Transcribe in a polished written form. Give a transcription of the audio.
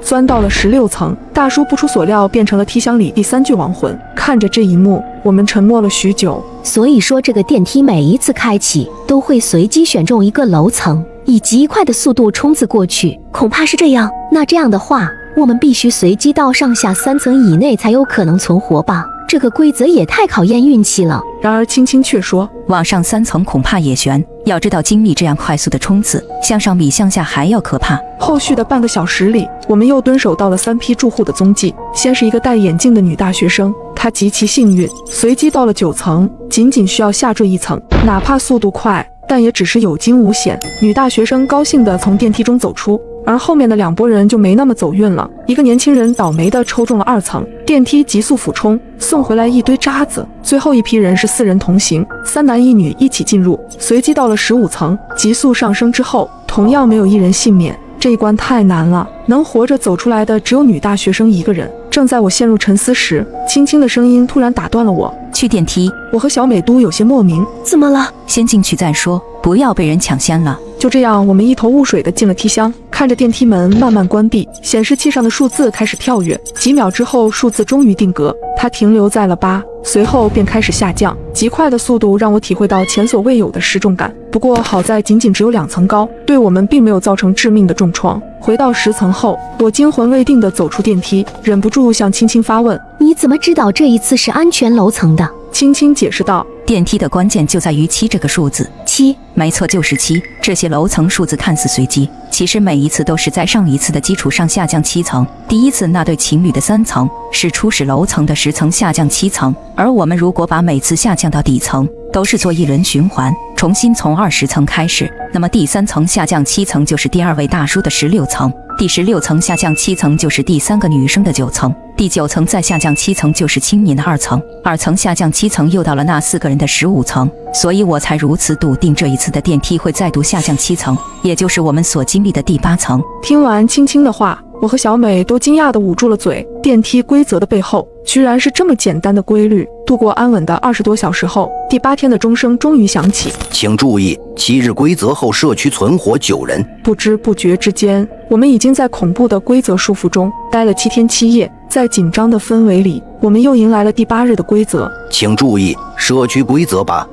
钻到了16层。大叔不出所料变成了梯箱里第3具亡魂。看着这一幕，我们沉默了许久。所以说这个电梯每一次开启都会随机选中一个楼层，以极快的速度冲刺过去，恐怕是这样。那这样的话，我们必须随机到上下3层以内才有可能存活吧？这个规则也太考验运气了。然而青青却说，往上3层恐怕也悬，要知道经历这样快速的冲刺，向上比向下还要可怕。后续的半个小时里，我们又蹲守到了3批住户的踪迹。先是一个戴眼镜的女大学生，她极其幸运，随机到了9层，仅需要下坠1层，哪怕速度快，但也只是有惊无险。女大学生高兴地从电梯中走出，而后面的2拨人就没那么走运了。一个年轻人倒霉地抽中了2层，电梯急速俯冲，送回来一堆渣子。最后一批人是4人同行，3男1女一起进入，随机到了15层，急速上升之后，同样没有1人幸免。这一关太难了，能活着走出来的只有女大学生1个人。正在我陷入沉思时，轻轻的声音突然打断了我。去电梯。我和小美都有些莫名，怎么了？先进去再说，不要被人抢先了。就这样，我们一头雾水地进了梯箱，看着电梯门慢慢关闭，显示器上的数字开始跳跃。几秒之后，数字终于定格，它停留在了8，随后便开始下降。极快的速度让我体会到前所未有的失重感。不过好在仅只有2层高，对我们并没有造成致命的重创。回到10层后，我惊魂未定地走出电梯，忍不住向青青发问：你怎么知道这一次是安全楼层的？青青解释道：电梯的关键就在于7这个数字。7，没错，就是7。这些楼层数字看似随机，其实每一次都是在上一次的基础上下降7层。第一次那对情侣的3层是初始楼层的10层下降7层，而我们如果把每次下降到底层都是做1轮循环，重新从20层开始，那么第3层下降7层就是第2位大叔的16层，第16层下降7层就是第3个女生的9层，第9层再下降7层就是青年的2层，2层下降7层又到了那4个人的15层，所以我才如此笃定这一次的电梯会再度下降7层，也就是我们所经历的第8层。听完青青的话，我和小美都惊讶地捂住了嘴。电梯规则的背后居然是这么简单的规律。度过安稳的20多小时后，第8天的钟声终于响起。请注意，7日规则后社区存活9人。不知不觉之间，我们已经在恐怖的规则束缚中待了7天7夜。在紧张的氛围里，我们又迎来了第8日的规则。请注意，社区规则把